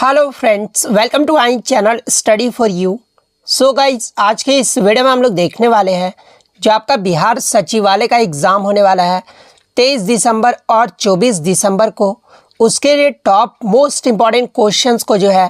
Hello friends, welcome to I channel study for you. So guys, आज के इस video में हम लोग देखने वाले हैं जो आपका बिहार सचिवालय का एग्ज़ाम होने वाला है 23 दिसंबर और 24 दिसंबर को। उसके लिए टॉप मोस्ट इम्पॉर्टेंट क्वेश्चंस को जो है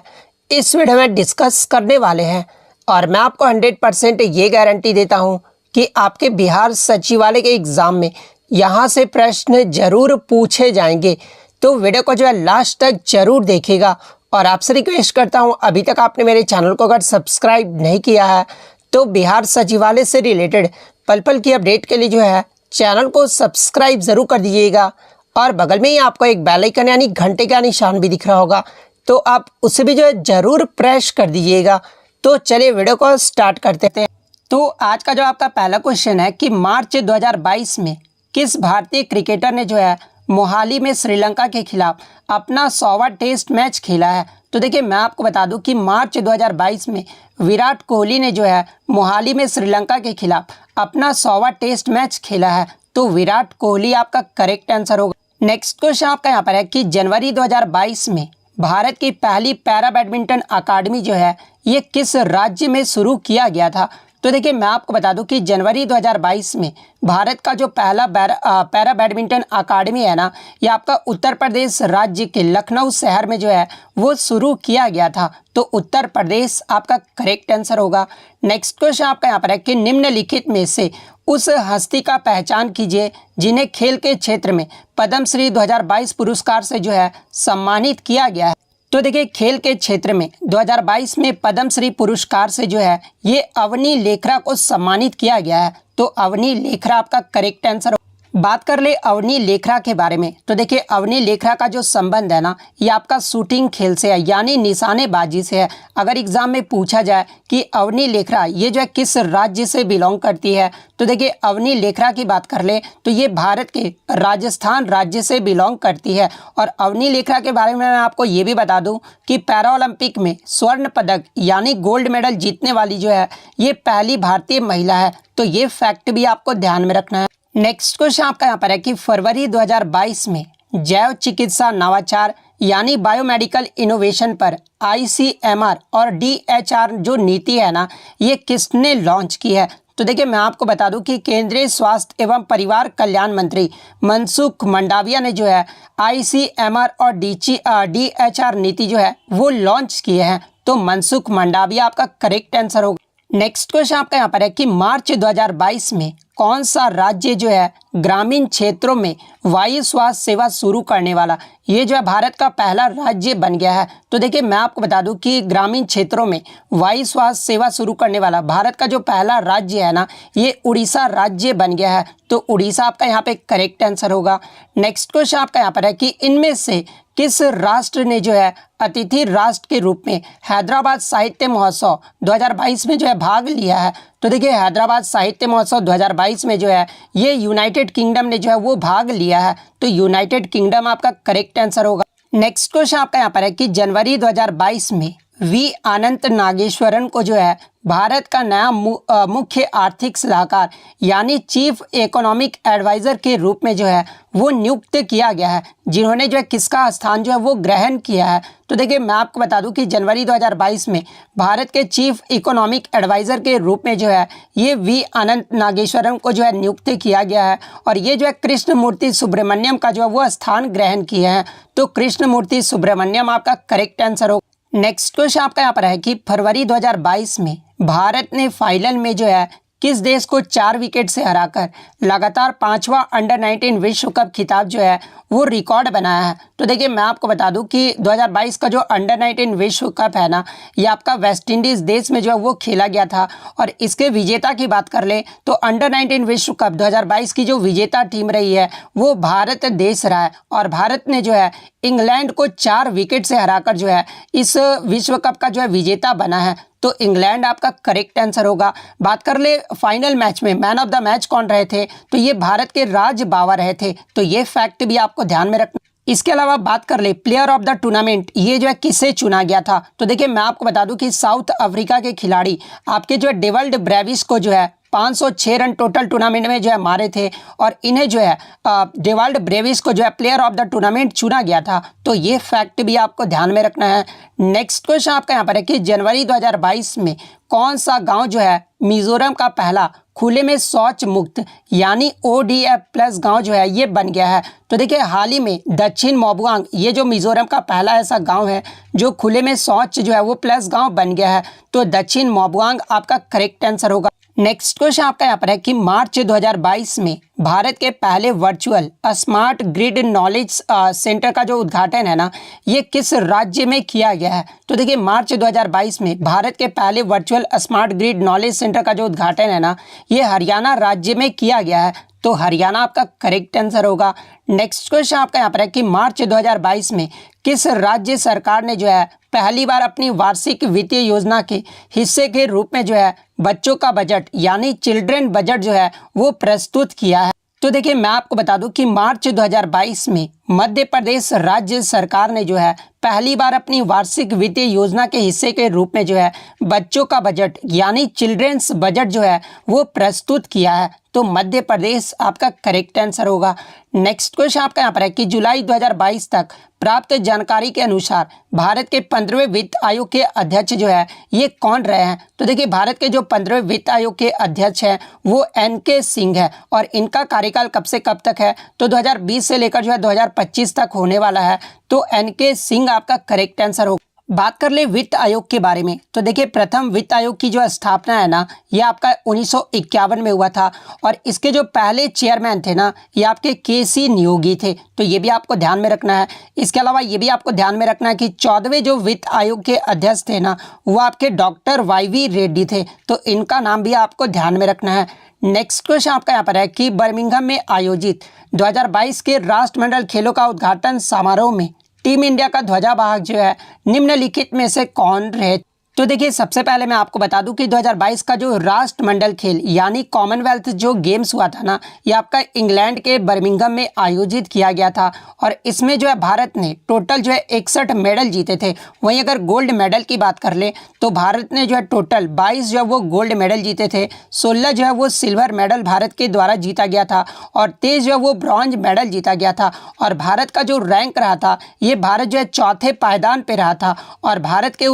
इस वीडियो में डिस्कस करने वाले हैं। और मैं आपको 100% ये गारंटी देता हूँ कि आपके बिहार सचिवालय के एग्ज़ाम में यहाँ से प्रश्न ज़रूर पूछे जाएंगे। तो वीडियो को जो है लास्ट तक ज़रूर देखिएगा। और आपसे रिक्वेस्ट करता हूं, अभी तक आपने मेरे चैनल को अगर सब्सक्राइब नहीं किया है तो बिहार सचिवालय से रिलेटेड पल पल की अपडेट के लिए जो है चैनल को सब्सक्राइब ज़रूर कर दीजिएगा। और बगल में ही आपको एक बेल आइकन यानी घंटे का निशान भी दिख रहा होगा, तो आप उसे भी जो है ज़रूर प्रेस कर दीजिएगा। तो चलिए वीडियो को स्टार्ट करते हैं। तो आज का जो आपका पहला क्वेश्चन है कि मार्च 2022 में किस भारतीय क्रिकेटर ने जो है मोहाली में श्रीलंका के खिलाफ अपना 100वां टेस्ट मैच खेला है। तो देखिए, मैं आपको बता दूं कि मार्च 2022 में विराट कोहली ने जो है मोहाली में श्रीलंका के खिलाफ अपना 100वां टेस्ट मैच खेला है। तो विराट कोहली आपका करेक्ट आंसर होगा। नेक्स्ट क्वेश्चन आपका यहाँ पर है कि जनवरी 2022 में भारत की पहली पैरा बैडमिंटन अकादमी जो है ये किस राज्य में शुरू किया गया था। तो देखिए, मैं आपको बता दूं कि जनवरी 2022 में भारत का जो पहला पैरा बैडमिंटन अकादमी है ना, ये आपका उत्तर प्रदेश राज्य के लखनऊ शहर में जो है वो शुरू किया गया था। तो उत्तर प्रदेश आपका करेक्ट आंसर होगा। नेक्स्ट क्वेश्चन आपका यहाँ पर है कि निम्नलिखित में से उस हस्ती का पहचान कीजिए जिन्हें खेल के क्षेत्र में पद्मश्री 2022 पुरस्कार से जो है सम्मानित किया गया है। तो देखिए, खेल के क्षेत्र में 2022 में पद्मश्री पुरस्कार से जो है ये अवनी लेखरा को सम्मानित किया गया है। तो अवनी लेखरा आपका करेक्ट आंसर। बात कर ले अवनी लेखरा के बारे में, तो देखिए अवनी लेखरा का जो संबंध है ना, ये आपका शूटिंग खेल से है यानी निशानेबाजी से है। अगर एग्जाम में पूछा जाए कि अवनी लेखरा ये जो है किस राज्य से बिलोंग करती है, तो देखिए अवनी लेखरा की बात कर ले तो ये भारत के राजस्थान राज्य से बिलोंग करती है। और अवनी लेखरा के बारे में मैं आपको ये भी बता दूं कि पैरा ओलंपिक में स्वर्ण पदक यानी गोल्ड मेडल जीतने वाली जो है ये पहली भारतीय महिला है। तो ये फैक्ट भी आपको ध्यान में रखना है। नेक्स्ट क्वेश्चन आपका यहाँ पर है कि फरवरी 2022 में जैव चिकित्सा नवाचार यानी बायोमेडिकल इनोवेशन पर ICMR और DHR जो नीति है ना, ये किसने लॉन्च की है। तो देखिए, मैं आपको बता दूं कि केंद्रीय स्वास्थ्य एवं परिवार कल्याण मंत्री मनसुख मंडाविया ने जो है ICMR और DHR नीति जो है वो लॉन्च किए हैं। तो मनसुख मंडाविया आपका करेक्ट आंसर होगा। नेक्स्ट क्वेश्चन आपका यहाँ पर है कि मार्च 2022 में कौन सा राज्य जो है ग्रामीण क्षेत्रों में वायु स्वास्थ्य सेवा शुरू करने वाला ये जो है भारत का पहला राज्य बन गया है। तो देखिए, मैं आपको बता दूं कि ग्रामीण क्षेत्रों में वायु स्वास्थ्य सेवा शुरू करने वाला भारत का जो पहला राज्य है ना, ये उड़ीसा राज्य बन गया है। तो उड़ीसा आपका यहाँ पे करेक्ट आंसर होगा। नेक्स्ट क्वेश्चन आपका यहाँ पर है कि इनमें से किस राष्ट्र ने जो है अतिथि राष्ट्र के रूप में हैदराबाद साहित्य महोत्सव 2022 में जो है भाग लिया है। तो देखिए, हैदराबाद साहित्य महोत्सव 2022 में जो है ये यूनाइटेड किंगडम ने जो है वो भाग लिया है। तो यूनाइटेड किंगडम आपका करेक्ट आंसर होगा। नेक्स्ट क्वेश्चन आपका यहाँ पर है कि जनवरी 2022 में वी अनंत नागेश्वरन को जो है भारत का नया मुख्य आर्थिक सलाहकार यानी चीफ इकोनॉमिक एडवाइज़र के रूप में जो है वो नियुक्त किया गया है, जिन्होंने जो है किसका स्थान जो है वो ग्रहण किया है। तो देखिए, मैं आपको बता दूं कि जनवरी 2022 में भारत के चीफ इकोनॉमिक एडवाइज़र के रूप में जो है ये वी अनंत नागेश्वरन को जो है नियुक्त किया गया है। और ये जो है कृष्णमूर्ति सुब्रमण्यम का जो है वो स्थान ग्रहण किए हैं। तो कृष्णमूर्ति सुब्रमण्यम आपका करेक्ट आंसर होगा। नेक्स्ट क्वेश्चन आपका यहाँ पर है कि फरवरी 2022 में भारत ने फाइनल में जो है किस देश को 4 विकेट से हराकर लगातार 5वां अंडर-19 विश्व कप खिताब जो है वो रिकॉर्ड बनाया है। तो देखिए, मैं आपको बता दूं कि 2022 का जो अंडर-19 विश्व कप है ना, ये आपका वेस्ट इंडीज़ देश में जो है वो खेला गया था। और इसके विजेता की बात कर ले तो अंडर-19 विश्व कप 2022 की जो विजेता टीम रही है वो भारत देश रहा है। और भारत ने जो है इंग्लैंड को 4 विकेट से हराकर जो है इस विश्व कप का जो है विजेता बना है। तो इंग्लैंड आपका करेक्ट आंसर होगा। बात कर ले फाइनल मैच में मैन ऑफ द मैच कौन रहे थे, तो ये भारत के राज बावा रहे थे। तो ये फैक्ट भी आपको ध्यान में रखना। इसके अलावा बात कर ले प्लेयर ऑफ द टूर्नामेंट ये जो है किसे चुना गया था। तो देखिए, मैं आपको बता दूं कि साउथ अफ्रीका के खिलाड़ी आपके जो है डेवल्ड ब्रेविस को जो है 506 रन टोटल टूर्नामेंट में जो है मारे थे और इन्हें जो है डेवाल्ड ब्रेविस को जो है प्लेयर ऑफ द टूर्नामेंट चुना गया था। तो ये फैक्ट भी आपको ध्यान में रखना है। नेक्स्ट क्वेश्चन आपका यहाँ पर है कि जनवरी 2022 में कौन सा गांव जो है मिजोरम का पहला खुले में शौच मुक्त यानी ODF प्लस गांव जो है ये बन गया है। तो देखिए हाल ही में दक्षिण मोबुआंग ये जो मिजोरम का पहला ऐसा गांव है जो खुले में शौच जो है वो प्लस गांव बन गया है। तो दक्षिण मोबुआंग आपका करेक्ट आंसर होगा। नेक्स्ट क्वेश्चन आपका यहाँ पर है कि मार्च 2022 में भारत के पहले virtual smart grid knowledge centre का जो उद्घाटन है ना ये किस राज्य में किया गया है। तो देखिए मार्च 2022 में भारत के पहले virtual smart grid knowledge centre का जो उद्घाटन है ना ये हरियाणा राज्य में किया गया है। तो हरियाणा आपका करेक्ट आंसर होगा। नेक्स्ट क्वेश्चन आपका यहाँ पर है कि मार्च 2022 में किस राज्य सरकार ने जो है पहली बार अपनी वार्षिक वित्तीय योजना के हिस्से के रूप में जो है बच्चों का बजट यानी चिल्ड्रन बजट जो है वो प्रस्तुत किया है। तो देखिए मैं आपको बता दूं कि मार्च 2022 में मध्य प्रदेश राज्य सरकार ने जो है पहली बार अपनी वार्षिक वित्तीय योजना के हिस्से के रूप में जो है बच्चों का बजट यानी चिल्ड्रंस बजट जो है वो प्रस्तुत किया है। तो मध्य प्रदेश आपका करेक्ट आंसर होगा। नेक्स्ट क्वेश्चन आपका यहाँ पर है कि जुलाई 2022 तक प्राप्त जानकारी के अनुसार भारत के 15वें वित्त आयोग के अध्यक्ष जो है ये कौन रहे हैं। तो देखिए भारत के जो 15वें वित्त आयोग के अध्यक्ष हैं वो NK सिंह है और इनका कार्यकाल कब से कब तक है तो 2020 से लेकर जो है 2025 तक होने वाला है। तो NK सिंह आपका करेक्ट आंसर होगा। बात कर ले वित्त आयोग के बारे में तो देखिए प्रथम वित्त आयोग की जो स्थापना है ना ये आपका 1951 में हुआ था और इसके जो पहले चेयरमैन थे ना ये आपके KC नियोगी थे। तो ये भी आपको ध्यान में रखना है। इसके अलावा ये भी आपको ध्यान में रखना है कि 14वें जो वित्त आयोग के अध्यक्ष थे ना वो आपके डॉक्टर YV रेड्डी थे। तो इनका नाम भी आपको ध्यान में रखना है। नेक्स्ट क्वेश्चन आपका यहाँ पर है कि बर्मिंघम में आयोजित 2022 के राष्ट्रमंडल खेलों का उद्घाटन समारोह में टीम इंडिया का ध्वजावाहक जो है निम्नलिखित में से कौन रहे। तो देखिए सबसे पहले मैं आपको बता दूं कि 2022 का जो राष्ट्रमंडल खेल यानी कॉमनवेल्थ जो गेम्स हुआ था ना ये आपका इंग्लैंड के बर्मिंघम में आयोजित किया गया था और इसमें जो है भारत ने टोटल जो है 61 मेडल जीते थे। वहीं अगर गोल्ड मेडल की बात कर ले तो भारत ने जो है टोटल 22 जो है वो गोल्ड मेडल जीते थे, 16 जो है वो सिल्वर मेडल भारत के द्वारा जीता गया था और 23 जो है वो ब्रॉन्ज मेडल जीता गया था। और भारत का जो रैंक रहा था ये भारत जो है चौथे पायदान पे रहा था और भारत के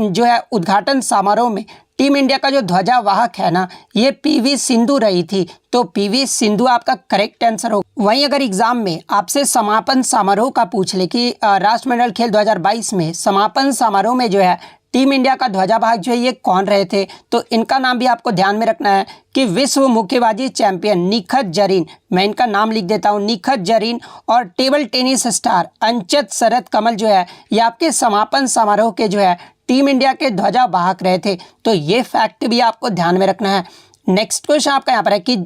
जो है उद्घाटन समारोह में टीम इंडिया का जो ध्वजावाहक है ना ये PV सिंधु रही थी। तो PV सिंधु आपका करेक्ट आंसर हो। वहीं अगर एग्जाम में आपसे समापन समारोह का पूछ ले कि राष्ट्रमंडल खेल 2022 में समापन समारोह में जो है टीम इंडिया का ध्वजावाहक जो है ये कौन रहे थे तो इनका नाम भी आपको ध्यान में रखना है कि विश्व मुक्केबाजी चैंपियन निखत जरीन, मैं इनका नाम लिख देता हूँ, निखत जरीन और table tennis star अंचत Sharath Kamal जो है ये आपके समापन समारोह के जो है टीम इंडिया के ध्वजावाहक रहे थे। तो ये फैक्ट भी आपको ध्यान में रखना है। नेक्स्ट क्वेश्चन आपका यहाँ पर है कि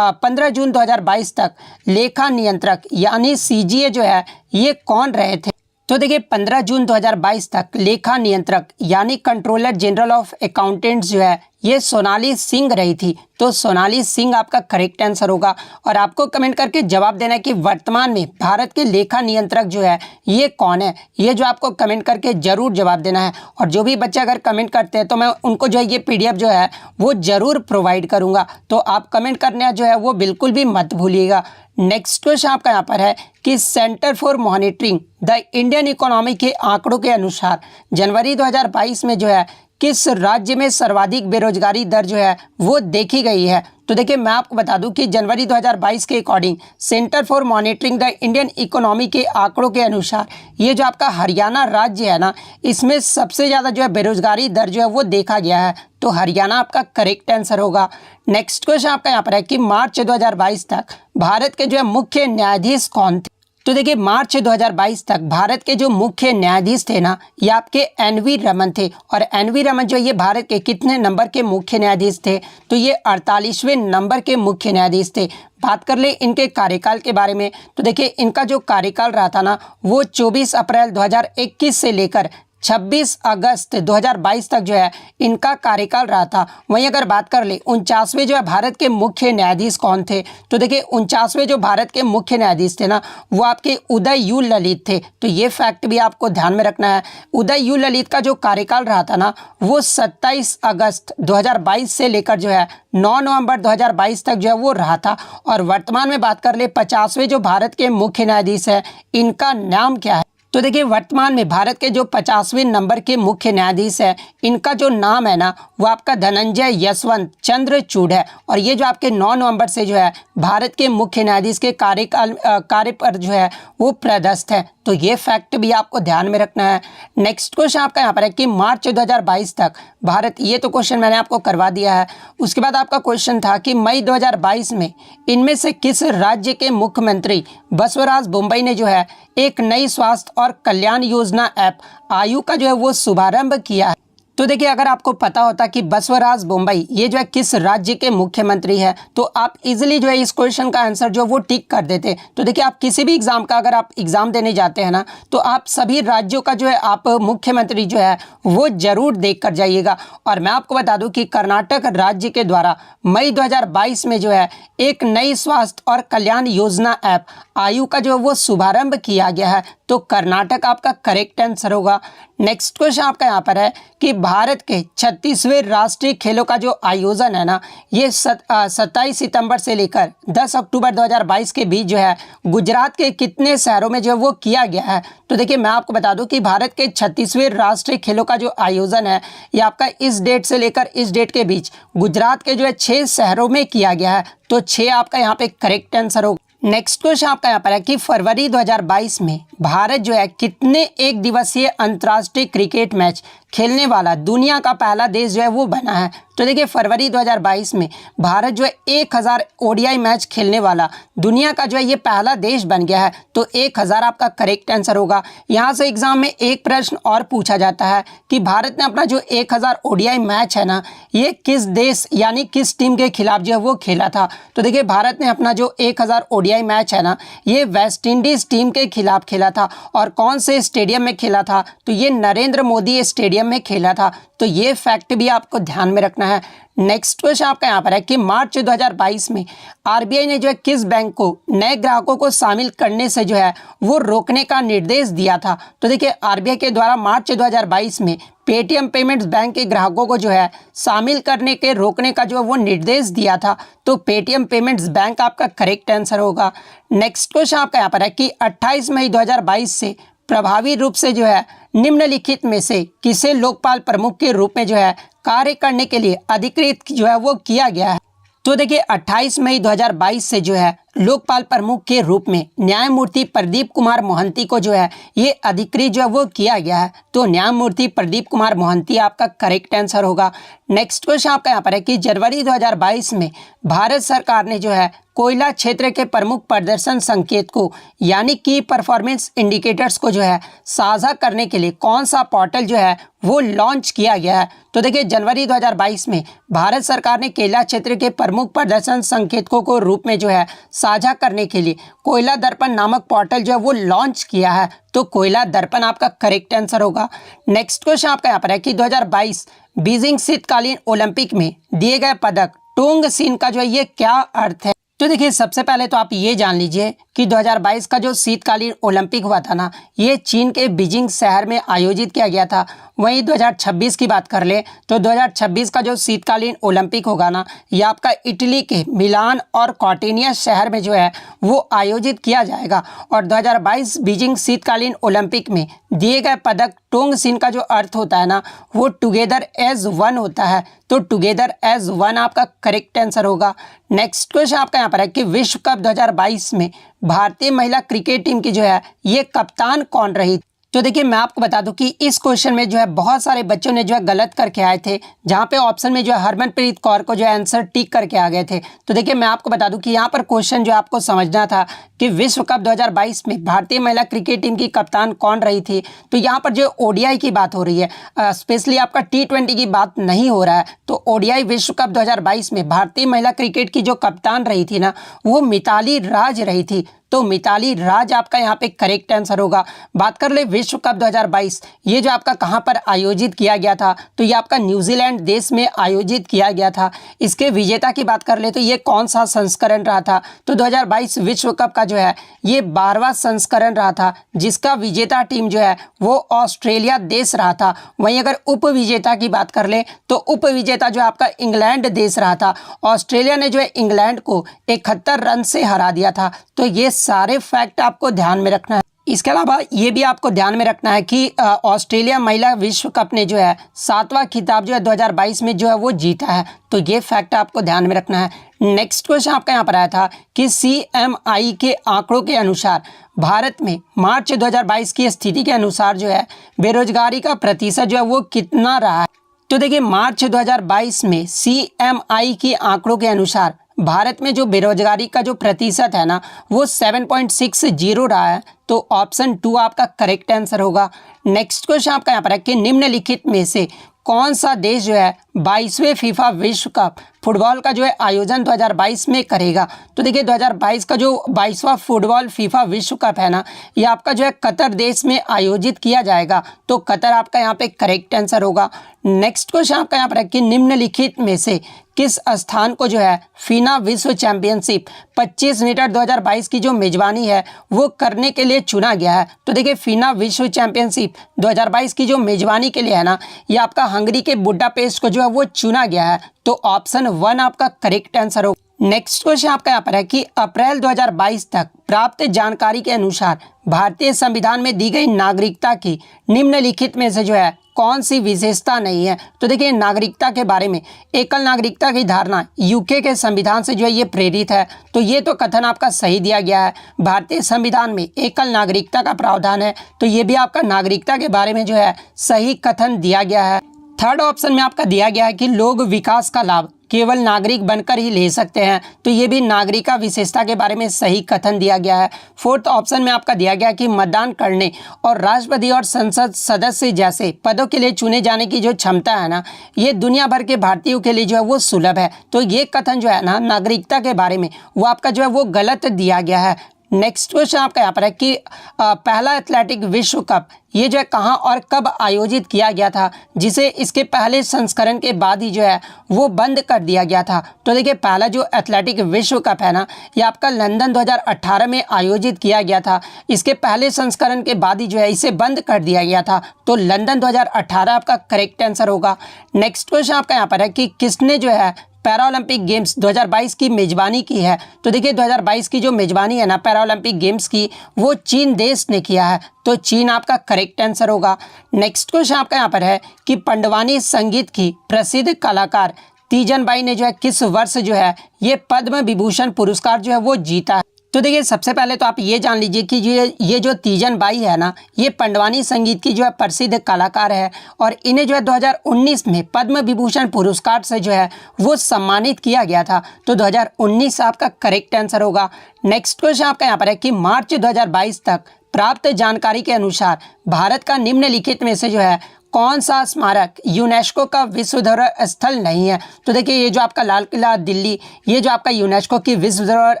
15 जून 2022 तक लेखा नियंत्रक यानी CGA जो है ये कौन रहे थे। तो देखिए 15 जून 2022 तक लेखा नियंत्रक यानी कंट्रोलर जनरल ऑफ अकाउंटेंट्स जो है ये सोनाली सिंह रही थी। तो सोनाली सिंह आपका करेक्ट आंसर होगा और आपको कमेंट करके जवाब देना है कि वर्तमान में भारत के लेखा नियंत्रक जो है ये कौन है। ये जो आपको कमेंट करके जरूर जवाब देना है और जो भी बच्चे अगर कमेंट करते हैं तो मैं उनको जो है ये PDF जो है वो जरूर प्रोवाइड करूँगा। तो आप कमेंट करना जो है वो बिल्कुल भी मत भूलिएगा। नेक्स्ट क्वेश्चन आपका यहाँ पर है कि centre for monitoring the Indian economy के आंकड़ों के अनुसार जनवरी 2022 में जो है किस राज्य में सर्वाधिक बेरोजगारी दर जो है वो देखी गई है। तो देखिए मैं आपको बता दूं कि जनवरी 2022 के according centre for monitoring the Indian economy के आंकड़ों के अनुसार ये जो आपका हरियाणा राज्य है ना इसमें सबसे ज़्यादा जो है बेरोजगारी दर जो है वो देखा गया है। तो हरियाणा आपका करेक्ट आंसर होगा। नेक्स्ट क्वेश्चन आपका यहाँ पर है कि मार्च 2022 तक भारत के जो है मुख्य न्यायाधीश कौन थे। तो देखिए मार्च 2022 तक भारत के जो मुख्य न्यायाधीश थे ना ये आपके NV रमन थे और NV रमन जो ये भारत के कितने नंबर के मुख्य न्यायाधीश थे तो ये 48वें नंबर के मुख्य न्यायाधीश थे। बात कर ले इनके कार्यकाल के बारे में तो देखिए इनका जो कार्यकाल रहा था ना वो 24 अप्रैल 2021 से लेकर 26 अगस्त 2022 तक जो है इनका कार्यकाल रहा था। वहीं अगर बात कर ले 49वें जो है भारत के मुख्य न्यायाधीश कौन थे, तो देखिए 49वें जो भारत के मुख्य न्यायाधीश थे ना, वो आपके उदय यू ललित थे। तो ये फैक्ट भी आपको ध्यान में रखना है। उदय यू ललित का जो कार्यकाल रहा था ना, वो 27 अगस्त 2022 से लेकर जो है 9 नवंबर 2022 तक जो है वो रहा था। और वर्तमान में बात कर ले 50वें जो भारत के मुख्य न्यायाधीश है, इनका नाम क्या है, तो देखिए वर्तमान में भारत के जो 50वें नंबर के मुख्य न्यायाधीश है, इनका जो नाम है ना, वो आपका धनंजय यशवंत चंद्रचूड़ है। और ये जो आपके 9 नवंबर से जो है भारत के मुख्य न्यायाधीश के कार्य पर जो है वो पदस्थ है। तो ये फैक्ट भी आपको ध्यान में रखना है। नेक्स्ट क्वेश्चन आपका यहाँ पर है कि मार्च 2022 तक भारत, ये तो क्वेश्चन मैंने आपको करवा दिया है। उसके बाद आपका क्वेश्चन था कि मई 2022 में इनमें से किस राज्य के मुख्यमंत्री बसवराज बोम्मई ने जो है एक नई स्वास्थ्य और कल्याण योजना ऐप आयु का जो है वो शुभारंभ किया है। तो देखिए अगर आपको पता होता कि बसवराज बोम्मई ये जो है किस राज्य के मुख्यमंत्री है, तो आप इजीली जो है इस क्वेश्चन का आंसर जो वो टिक कर देते। तो देखिए आप किसी भी एग्जाम का अगर आप एग्जाम देने जाते हैं ना, तो आप सभी राज्यों का जो है आप मुख्यमंत्री जो है वो जरूर देख कर जाइएगा। और मैं आपको बता दूं कि कर्नाटक राज्य के द्वारा मई 2022 में जो है एक नई स्वास्थ्य और कल्याण योजना ऐप आयु का जो है वो शुभारंभ किया गया है। तो कर्नाटक आपका करेक्ट आंसर होगा। नेक्स्ट क्वेश्चन आपका यहाँ पर है कि भारत के 36वें राष्ट्रीय खेलों का जो आयोजन है ना, ये 27 सितंबर से लेकर 10 अक्टूबर 2022 के बीच जो है गुजरात के कितने शहरों में जो है वो किया गया है। तो देखिए मैं आपको बता दूं कि भारत के 36वें राष्ट्रीय खेलों का जो आयोजन है, ये आपका इस डेट से लेकर इस डेट के बीच गुजरात के जो है 6 शहरों में किया गया है। तो 6 आपका यहाँ पे करेक्ट आंसर होगा। नेक्स्ट क्वेश्चन आपका यहाँ पर है कि फरवरी 2022 में भारत जो है कितने एक दिवसीय अंतर्राष्ट्रीय क्रिकेट मैच खेलने वाला दुनिया का पहला देश जो है वो बना है। तो देखिए फरवरी 2022 में भारत जो है 1000 ओडीआई मैच खेलने वाला दुनिया का जो है ये पहला देश बन गया है। तो 1000 आपका करेक्ट आंसर होगा। यहाँ से एग्जाम में एक प्रश्न और पूछा जाता है कि भारत ने अपना जो 1000 ओडीआई मैच है ना, ये किस देश यानी किस टीम के खिलाफ जो है वो खेला था। तो देखिए भारत ने अपना जो 1000 ओडीआई मैच है ना, ये वेस्ट इंडीज टीम के खिलाफ खेला था। और कौन से स्टेडियम में खेला था, तो ये नरेंद्र मोदी स्टेडियम में खेला था। तो ये फैक्ट भी आपको ध्यान में रखना है। नेक्स्ट क्वेश्चन आपका यहाँ पर है कि मार्च 2022 में आरबीआई ने जो है किस बैंक को नए ग्राहकों को शामिल करने से जो है वो रोकने का निर्देश दिया था। तो देखिए आरबीआई के द्वारा मार्च 2022 में पेटीएम पेमेंट्स बैंक के ग्राहकों को जो है शामिल करने के रोकने का जो है वो निर्देश दिया था। तो पेटीएम पेमेंट्स बैंक आपका करेक्ट आंसर होगा। नेक्स्ट क्वेश्चन आपका यहाँ पर है कि 28 मई 2022 से प्रभावी रूप से जो है निम्नलिखित में से किसे लोकपाल प्रमुख के रूप में जो है कार्य करने के लिए अधिकृत जो है वो किया गया है। तो देखिए 28 मई 2022 से जो है लोकपाल प्रमुख के रूप में न्यायमूर्ति प्रदीप कुमार मोहंती को जो है ये अधिकृत जो है वो किया गया है। तो न्यायमूर्ति प्रदीप कुमार मोहंती आपका करेक्ट आंसर होगा। नेक्स्ट क्वेश्चन आपका यहाँ पर है कि जनवरी 2022 में भारत सरकार ने जो है कोयला क्षेत्र के प्रमुख प्रदर्शन संकेत को यानी की परफॉर्मेंस इंडिकेटर्स को जो है साझा करने के लिए कौन सा पोर्टल जो है वो लॉन्च किया गया है। तो देखिए जनवरी 2022 में भारत सरकार ने कोयला क्षेत्र के प्रमुख प्रदर्शन संकेतकों को रूप में जो है साझा करने के लिए कोयला दर्पण नामक पोर्टल जो है वो लॉन्च किया है। तो कोयला दर्पण आपका करेक्ट आंसर होगा। नेक्स्ट क्वेश्चन आपका यहाँ पर है कि 2022 बीजिंग शीतकालीन ओलंपिक में दिए गए पदक टोंग सीन का जो है ये क्या अर्थ है। तो देखिए सबसे पहले तो आप ये जान लीजिए कि 2022 का जो शीतकालीन ओलंपिक हुआ था ना, ये चीन के बीजिंग शहर में आयोजित किया गया था। वहीं 2026 की बात कर ले तो 2026 का जो शीतकालीन ओलंपिक होगा ना, ये आपका इटली के मिलान और कॉर्टिनिया शहर में जो है वो आयोजित किया जाएगा। और 2022 बीजिंग शीतकालीन ओलंपिक में दिए गए पदक टोंग सीन का जो अर्थ होता है ना, वो टुगेदर एज वन होता है। तो टुगेदर एज वन आपका करेक्ट आंसर होगा। नेक्स्ट क्वेश्चन आपका यहाँ पर है कि विश्व कप 2022 में भारतीय महिला क्रिकेट टीम की जो है ये कप्तान कौन रही। तो देखिए मैं आपको बता दूं कि इस क्वेश्चन में जो है बहुत सारे बच्चों ने जो है गलत करके आए थे, जहां पे ऑप्शन में जो है हरमनप्रीत कौर को जो है आंसर टिक करके आ गए थे। तो देखिए मैं आपको बता दूं कि यहां पर क्वेश्चन जो आपको समझना था कि विश्व कप 2022 में भारतीय महिला क्रिकेट टीम की कप्तान कौन रही थी। तो यहाँ पर जो ओडीआई की बात हो रही है, स्पेशली आपका T20 की बात नहीं हो रहा है। तो ओडीआई विश्व कप 2022 में भारतीय महिला क्रिकेट की जो कप्तान रही थी ना, वो मिताली राज रही थी। तो मिताली राज आपका यहाँ पे करेक्ट आंसर होगा। बात कर ले विश्व कप 2022, ये जो आपका कहाँ पर आयोजित किया गया था, तो ये आपका न्यूजीलैंड देश में आयोजित किया गया था। इसके विजेता की बात कर ले तो ये कौन सा संस्करण रहा था, तो 2022 विश्व कप का जो है ये 12वां संस्करण रहा था, जिसका विजेता टीम जो है वो ऑस्ट्रेलिया देश रहा था। वहीं अगर उप विजेता की बात कर ले तो उप विजेता जो आपका इंग्लैंड देश रहा था। ऑस्ट्रेलिया ने जो है इंग्लैंड को 71 रन से हरा दिया था। तो ये सारे फैक्ट आपको ध्यान में रखना है। इसके अलावा ये भी आपको ध्यान में रखना है कि ऑस्ट्रेलिया महिला विश्व कप ने जो है 7वां खिताब जो है 2022 में जो है वो जीता है। तो ये फैक्ट आपको ध्यान में रखना है। नेक्स्ट क्वेश्चन आपका यहाँ पर आया था कि CMI के आंकड़ों के अनुसार भारत में मार्च 2022 की स्थिति के अनुसार जो है बेरोजगारी का प्रतिशत जो है वो कितना रहा है। तो देखिए मार्च 2022 में CMI के आंकड़ों के अनुसार भारत में जो बेरोजगारी का जो प्रतिशत है ना वो 7.60 रहा है। तो ऑप्शन 2 आपका करेक्ट आंसर होगा। नेक्स्ट क्वेश्चन आपका यहाँ पर है कि निम्नलिखित में से कौन सा देश जो है 22वें फीफा विश्व कप फुटबॉल का जो है आयोजन 2022 में करेगा। तो देखिए 2022 का जो 22वां फुटबॉल फीफा विश्व कप है ना ये आपका जो है कतर देश में आयोजित किया जाएगा। तो कतर आपका यहाँ पे करेक्ट आंसर होगा। नेक्स्ट क्वेश्चन आपका यहाँ पर है कि निम्नलिखित में से किस स्थान को जो है फीना विश्व चैंपियनशिप 25 मीटर 2022 की जो मेजबानी है वो करने के लिए चुना गया है। तो देखिए फीना विश्व चैंपियनशिप 2022 की जो मेजबानी के लिए है ना ये आपका हंगरी के बुडापेस्ट को जो है वो चुना गया है। तो ऑप्शन 1 आपका करेक्ट आंसर होगा। नेक्स्ट क्वेश्चन आपका यहाँ पर है कि अप्रैल 2022 तक प्राप्त जानकारी के अनुसार भारतीय संविधान में दी गई नागरिकता की निम्नलिखित में से जो है कौन सी विशेषता नहीं है। तो देखिए नागरिकता के बारे में एकल नागरिकता की धारणा यूके के संविधान से जो है ये प्रेरित है। तो ये तो कथन आपका सही दिया गया है। भारतीय संविधान में एकल नागरिकता का प्रावधान है। तो ये भी आपका नागरिकता के बारे में जो है सही कथन दिया गया है। थर्ड ऑप्शन में आपका दिया गया है कि लोग विकास का लाभ केवल नागरिक बनकर ही ले सकते हैं। तो ये भी नागरिका विशेषता के बारे में सही कथन दिया गया है। फोर्थ ऑप्शन में आपका दिया गया कि मतदान करने और राष्ट्रपति और संसद सदस्य जैसे पदों के लिए चुने जाने की जो क्षमता है ना ये दुनिया भर के भारतीयों के लिए जो है वो सुलभ है। तो ये कथन जो है ना नागरिकता के बारे में वो आपका जो है वो गलत दिया गया है। नेक्स्ट क्वेश्चन आपका यहाँ पर है कि पहला एथलेटिक विश्व कप ये जो है कहाँ और कब आयोजित किया गया था, जिसे इसके पहले संस्करण के बाद ही जो है वो बंद कर दिया गया था। तो देखिए पहला जो एथलेटिक विश्व कप है ना ये आपका लंदन 2018 में आयोजित किया गया था। इसके पहले संस्करण के बाद ही जो है इसे बंद कर दिया गया था। तो लंदन 2018 आपका करेक्ट आंसर होगा। नेक्स्ट क्वेश्चन आपका यहाँ पर है कि किसने जो है पैरालंपिक गेम्स 2022 की मेजबानी की है। तो देखिए 2022 की जो मेजबानी है ना पैरालंपिक गेम्स की वो चीन देश ने किया है। तो चीन आपका करेक्ट आंसर होगा। नेक्स्ट क्वेश्चन आपका यहाँ पर है कि पंडवानी संगीत की प्रसिद्ध कलाकार तीजन बाई ने जो है किस वर्ष जो है ये पद्म विभूषण पुरस्कार जो है वो जीता है। तो देखिए सबसे पहले तो आप ये जान लीजिए कि ये जो तीजन बाई है ना ये पंडवानी संगीत की जो है प्रसिद्ध कलाकार है और इन्हें जो है 2019 में पद्म विभूषण पुरस्कार से जो है वो सम्मानित किया गया था। तो 2019 आपका करेक्ट आंसर होगा। नेक्स्ट क्वेश्चन आपका यहाँ पर है कि मार्च 2022 तक प्राप्त जानकारी के अनुसार भारत का निम्नलिखित में से जो है कौन सा स्मारक यूनेस्को का विश्व धरोहर स्थल नहीं है। तो देखिए ये जो आपका लाल किला दिल्ली ये जो आपका यूनेस्को की विश्व धरोहर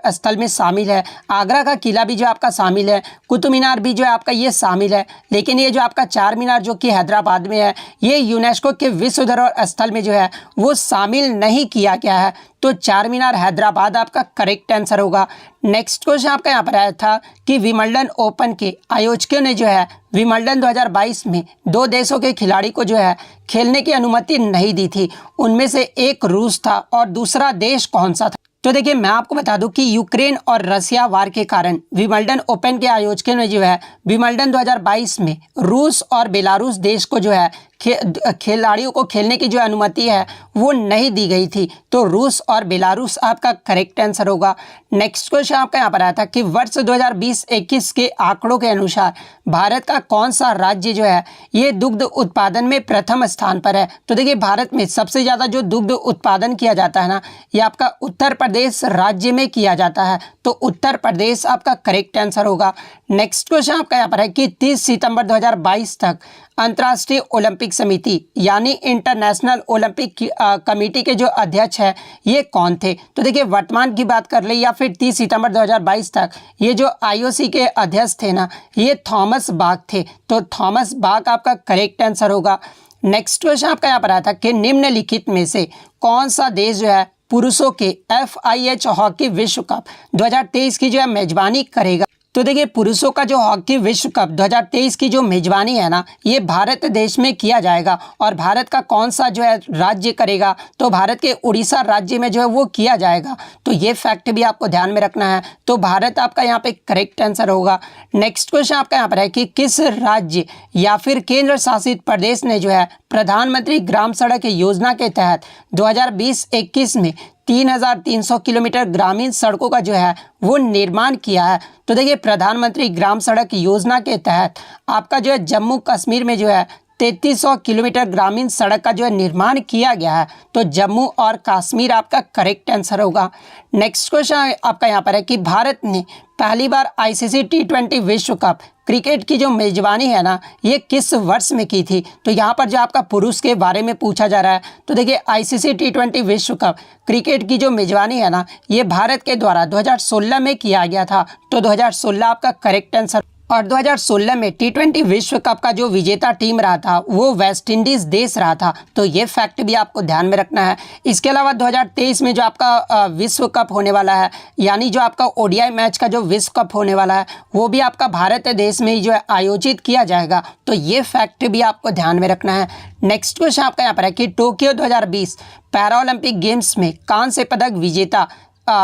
स्थल में शामिल है। आगरा का किला भी जो आपका शामिल है। कुतुब मीनार भी जो है आपका ये शामिल है। लेकिन ये जो आपका चार मीनार जो कि हैदराबाद में है ये यूनेस्को के विश्व धरोहर स्थल में जो है वो शामिल नहीं किया गया है। तो चार मीनार हैदराबाद आपका करेक्ट आंसर होगा। नेक्स्ट क्वेश्चन आपका यहाँ पर आया था कि विंबलडन ओपन के आयोजकों ने जो है विंबलडन 2022 में 2 देशों के खिलाड़ी को जो है खेलने की अनुमति नहीं दी थी। उनमें से एक रूस था और दूसरा देश कौन सा था। तो देखिए मैं आपको बता दूं कि यूक्रेन और रसिया वार के कारण विंबलडन ओपन के आयोजकों ने जो है विंबलडन 2022 में रूस और बेलारूस देश को जो है खिलाड़ियों को खेलने की जो अनुमति है वो नहीं दी गई थी। तो रूस और बेलारूस आपका करेक्ट आंसर होगा। नेक्स्ट क्वेश्चन आपका यहाँ पर आया था कि वर्ष 2020-21 के आंकड़ों के अनुसार भारत का कौन सा राज्य जो है ये दुग्ध उत्पादन में प्रथम स्थान पर है। तो देखिए भारत में सबसे ज़्यादा जो दुग्ध उत्पादन किया जाता है ना ये आपका उत्तर प्रदेश प्रदेश राज्य में किया जाता है? तो उत्तर प्रदेश आपका करेक्ट आंसर होगा। नेक्स्ट क्वेश्चन आपका यहाँ पर है कि 30 सितंबर 2022 तक अंतर्राष्ट्रीय ओलंपिक समिति यानी इंटरनेशनल ओलंपिक कमेटी के जो अध्यक्ष है ये कौन थे? तो देखिए वर्तमान की बात कर ले या फिर 30 सितंबर 2022 तक ये जो आईओसी के अध्यक्ष थे ना, ये थॉमस बाक थे। तो थॉमस बाक आपका करेक्ट आंसर होगा। नेक्स्ट क्वेश्चन आपका यहाँ पर आया था कि निम्नलिखित में से कौन सा देश जो है पुरुषों के FIH हॉकी विश्व कप 2023 की जो है मेजबानी करेगा? तो देखिए पुरुषों का जो हॉकी विश्व कप 2023 की जो मेजबानी है ना, ये भारत देश में किया जाएगा। और भारत का कौन सा जो है राज्य करेगा? तो भारत के उड़ीसा राज्य में जो है वो किया जाएगा। तो ये फैक्ट भी आपको ध्यान में रखना है। तो भारत आपका यहाँ पे करेक्ट आंसर होगा। नेक्स्ट क्वेश्चन आपका यहाँ पर है कि किस राज्य या फिर केंद्र शासित प्रदेश ने जो है प्रधानमंत्री ग्राम सड़क योजना के तहत 2020-21 में 3300 किलोमीटर ग्रामीण सड़कों का जो है वो निर्माण किया है? तो देखिए प्रधानमंत्री ग्राम सड़क योजना के तहत आपका जो है जम्मू कश्मीर में जो है 3300 किलोमीटर ग्रामीण सड़क का जो है निर्माण किया गया है। तो जम्मू और कश्मीर आपका करेक्ट आंसर होगा। नेक्स्ट क्वेश्चन आपका यहाँ पर है कि भारत ने पहली बार ICC T20 विश्व कप क्रिकेट की जो मेजबानी है ना, ये किस वर्ष में की थी? तो यहाँ पर जो आपका पुरुष के बारे में पूछा जा रहा है। तो देखिए ICC T20 विश्व कप क्रिकेट की जो मेजबानी है ना, ये भारत के द्वारा 2016 में किया गया था। तो 2016 आपका करेक्ट आंसर। और 2016 में T20 विश्व कप का जो विजेता टीम रहा था वो वेस्ट इंडीज़ देश रहा था। तो ये फैक्ट भी आपको ध्यान में रखना है। इसके अलावा 2023 में जो आपका विश्व कप होने वाला है, यानी जो आपका ODI मैच का जो विश्व कप होने वाला है, वो भी आपका भारत देश में ही जो है आयोजित किया जाएगा। तो ये फैक्ट भी आपको ध्यान में रखना है। नेक्स्ट क्वेश्चन आपका यहाँ पर है कि टोक्यो 2020 पैरालंपिक गेम्स में कांस्य पदक विजेता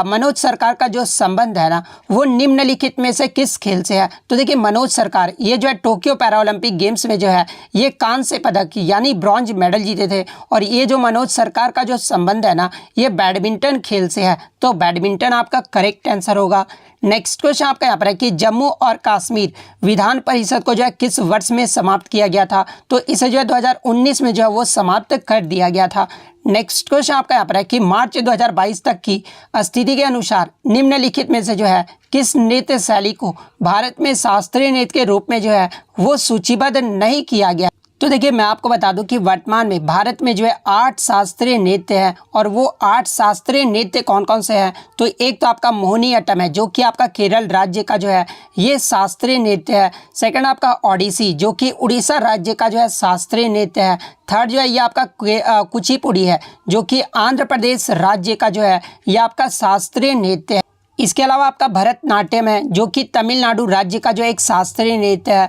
मनोज सरकार का जो संबंध है ना, वो निम्नलिखित में से किस खेल से है? तो देखिए मनोज सरकार ये जो है टोक्यो पैरालंपिक गेम्स में जो है ये कांस्य पदक यानी ब्रॉन्ज मेडल जीते थे। और ये जो मनोज सरकार का जो संबंध है ना, ये बैडमिंटन खेल से है। तो बैडमिंटन आपका करेक्ट आंसर होगा। नेक्स्ट क्वेश्चन आपका यहाँ पर है कि जम्मू और कश्मीर विधान परिषद को जो है किस वर्ष में समाप्त किया गया था? तो इसे जो है 2019 में जो है वो समाप्त कर दिया गया था। नेक्स्ट क्वेश्चन आपका यहाँ पर है कि मार्च 2022 तक की स्थिति के अनुसार निम्नलिखित में से जो है किस नृत्य शैली को भारत में शास्त्रीय नृत्य के रूप में जो है वो सूचीबद्ध नहीं किया गया? तो देखिए मैं आपको बता दूं कि वर्तमान में भारत में जो है 8 शास्त्रीय नृत्य हैं। और वो 8 शास्त्रीय नृत्य कौन कौन से हैं? तो एक तो आपका मोहिनीअट्टम है जो कि आपका केरल राज्य का जो है ये शास्त्रीय नृत्य है। सेकंड आपका ओडिसी जो कि उड़ीसा राज्य का जो है शास्त्रीय नृत्य है। थर्ड जो है ये आपका कुचिपुड़ी है जो कि आंध्र प्रदेश राज्य का जो है ये आपका शास्त्रीय नृत्य है। इसके अलावा आपका भरतनाट्यम है जो कि तमिलनाडु राज्य का जो एक शास्त्रीय नृत्य है।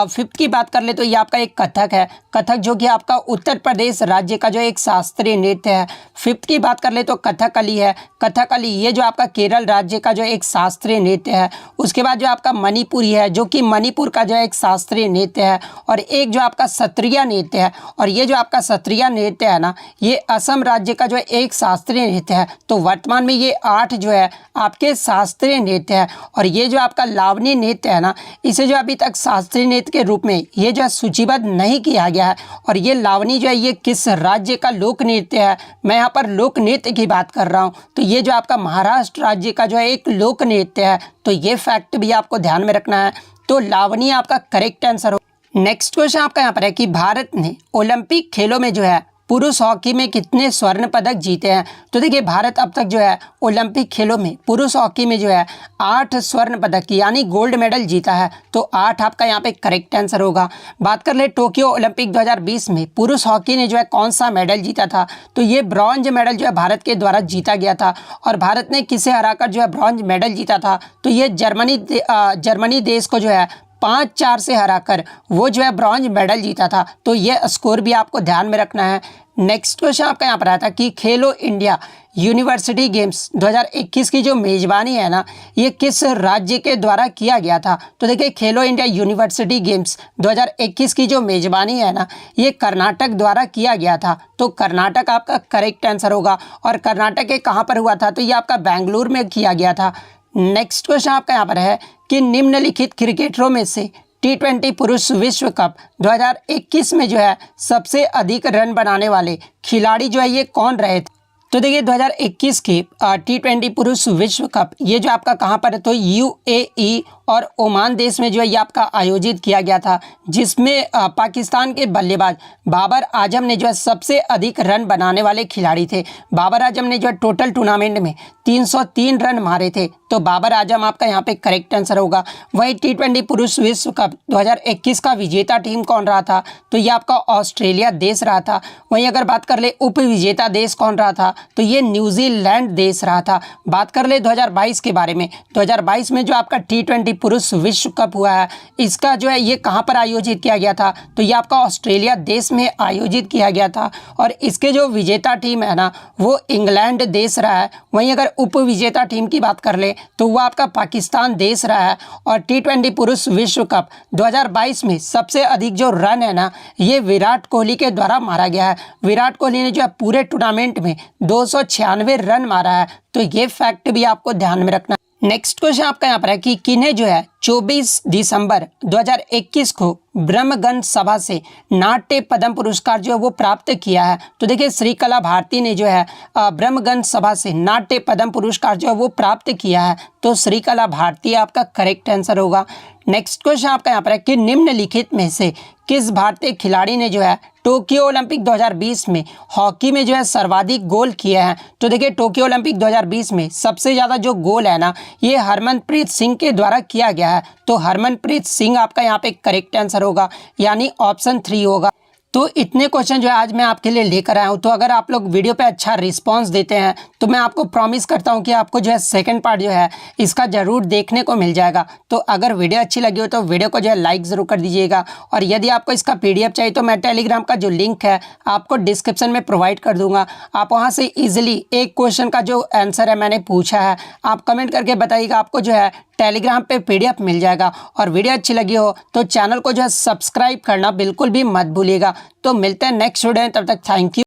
फिफ्थ की बात कर ले तो ये आपका एक कथक है, कथक जो कि आपका उत्तर प्रदेश राज्य का जो एक शास्त्रीय नृत्य है। फिफ्थ की बात कर ले तो कथकली है, कथकली ये जो आपका केरल राज्य का जो एक शास्त्रीय नृत्य है। उसके बाद जो आपका मणिपुरी है जो कि मणिपुर का जो एक शास्त्रीय नृत्य है। और एक जो आपका सत्रिया नृत्य है, और ये जो आपका सत्रिया नृत्य है ना, ये असम राज्य का जो एक शास्त्रीय नृत्य है। तो वर्तमान में ये 8 जो है आपके शास्त्रीय नृत्य है। और ये जो आपका लावनी नृत्य है ना, इसे जो अभी तक शास्त्रीय नृत्य के रूप में ये जो सूचीबद्ध नहीं किया गया है। और ये लावनी जो है ये किस राज्य का लोक नृत्य है? मैं यहाँ पर लोक नृत्य की बात कर रहा हूँ। तो ये जो आपका महाराष्ट्र राज्य का जो है एक लोक नृत्य है। तो ये फैक्ट भी आपको ध्यान में रखना है। तो लावनी आपका करेक्ट आंसर हो। नेक्स्ट क्वेश्चन आपका यहाँ पर है कि भारत ने ओलंपिक खेलों में जो है पुरुष हॉकी में कितने स्वर्ण पदक जीते हैं? तो देखिए भारत अब तक जो है ओलंपिक खेलों में पुरुष हॉकी में जो है 8 स्वर्ण पदक यानी गोल्ड मेडल जीता है। तो 8 आपका यहाँ पे करेक्ट आंसर होगा। बात कर ले टोक्यो ओलंपिक 2020 में पुरुष हॉकी ने जो है कौन सा मेडल जीता था? तो ये ब्रॉन्ज मेडल जो है भारत के द्वारा जीता गया था। और भारत ने किसे हराकर जो है ब्रॉन्ज मेडल जीता था? तो ये जर्मनी देश को जो है 5-4 से हराकर वो जो है ब्रॉन्ज मेडल जीता था। तो ये स्कोर भी आपको ध्यान में रखना है। नेक्स्ट क्वेश्चन आपका यहाँ पर आया था कि खेलो इंडिया यूनिवर्सिटी गेम्स 2021 की जो मेज़बानी है ना, ये किस राज्य के द्वारा किया गया था? तो देखिए खेलो इंडिया यूनिवर्सिटी गेम्स 2021 की जो मेज़बानी है ना, ये कर्नाटक द्वारा किया गया था। तो कर्नाटक आपका करेक्ट आंसर होगा। और कर्नाटक के कहाँ पर हुआ था? तो ये आपका बेंगलुरु में किया गया था। नेक्स्ट क्वेश्चन आपका यहाँ पर है कि निम्नलिखित क्रिकेटरों में से T20 पुरुष विश्व कप 2021 में जो है सबसे अधिक रन बनाने वाले खिलाड़ी जो है ये कौन रहे थे? तो देखिए 2021 के T20 पुरुष विश्व कप ये जो आपका कहाँ पर है तो UAE और ओमान देश में जो है ये आपका आयोजित किया गया था, जिसमें पाकिस्तान के बल्लेबाज बाबर आजम ने जो है सबसे अधिक रन बनाने वाले खिलाड़ी थे। बाबर आजम ने जो है टोटल टूर्नामेंट में 303 रन मारे थे, तो बाबर आजम आपका यहाँ पे करेक्ट आंसर होगा। वही T20 पुरुष विश्व कप 2021 का विजेता टीम कौन रहा था तो ये आपका ऑस्ट्रेलिया देश रहा था। वहीं अगर बात कर ले उप विजेता देश कौन रहा था तो ये न्यूजीलैंड देश रहा था। बात कर ले 2022 के बारे में, 2022 में जो आपका T20 पुरुष विश्व कप हुआ है इसका जो है ये कहाँ पर आयोजित किया गया था तो ये आपका ऑस्ट्रेलिया देश में आयोजित किया गया था, और इसके जो विजेता टीम है ना वो इंग्लैंड देश रहा है। वहीं अगर उप विजेता टीम की बात कर ले तो वो आपका पाकिस्तान देश रहा है। और T20 पुरुष विश्व कप 2022 में सबसे अधिक जो रन है ना ये विराट कोहली के द्वारा मारा गया है। विराट कोहली ने जो है पूरे टूर्नामेंट में 296 रन मारा है, तो ये फैक्ट भी आपको ध्यान में रखना। नेक्स्ट क्वेश्चन आपका यहाँ पर है कि किन्हें जो है 24 दिसंबर 2021 को ब्रह्मगन सभा से नाट्य पद्म पुरस्कार जो है वो प्राप्त किया है। तो देखिए श्रीकला भारती ने जो है ब्रह्मगन सभा से नाट्य पद्म पुरस्कार जो है वो प्राप्त किया है, तो श्रीकला भारती आपका करेक्ट आंसर होगा। नेक्स्ट क्वेश्चन आपका यहाँ पर है कि निम्नलिखित में से किस भारतीय खिलाड़ी ने जो है टोक्यो ओलंपिक 2020 में हॉकी में जो है सर्वाधिक गोल किए हैं। तो देखिए टोक्यो ओलंपिक 2020 में सबसे ज़्यादा जो गोल है ना ये हरमनप्रीत सिंह के द्वारा किया गया है, तो हरमनप्रीत सिंह आपका यहाँ पे करेक्ट आंसर होगा, यानी ऑप्शन 3 होगा। तो इतने क्वेश्चन जो है आज मैं आपके लिए लेकर आया हूँ। तो अगर आप लोग वीडियो पे अच्छा रिस्पांस देते हैं तो मैं आपको प्रॉमिस करता हूँ कि आपको जो है सेकंड पार्ट जो है इसका ज़रूर देखने को मिल जाएगा। तो अगर वीडियो अच्छी लगी हो तो वीडियो को जो है लाइक ज़रूर कर दीजिएगा, और यदि आपको इसका PDF चाहिए तो मैं टेलीग्राम का जो लिंक है आपको डिस्क्रिप्शन में प्रोवाइड कर दूँगा। आप वहाँ से ईजिली एक क्वेश्चन का जो आंसर है मैंने पूछा है आप कमेंट करके बताइएगा, आपको जो है टेलीग्राम पे PDF मिल जाएगा। और वीडियो अच्छी लगी हो तो चैनल को जो है सब्सक्राइब करना बिल्कुल भी मत भूलिएगा। तो मिलते हैं नेक्स्ट वीडियो में, तब तक थैंक यू।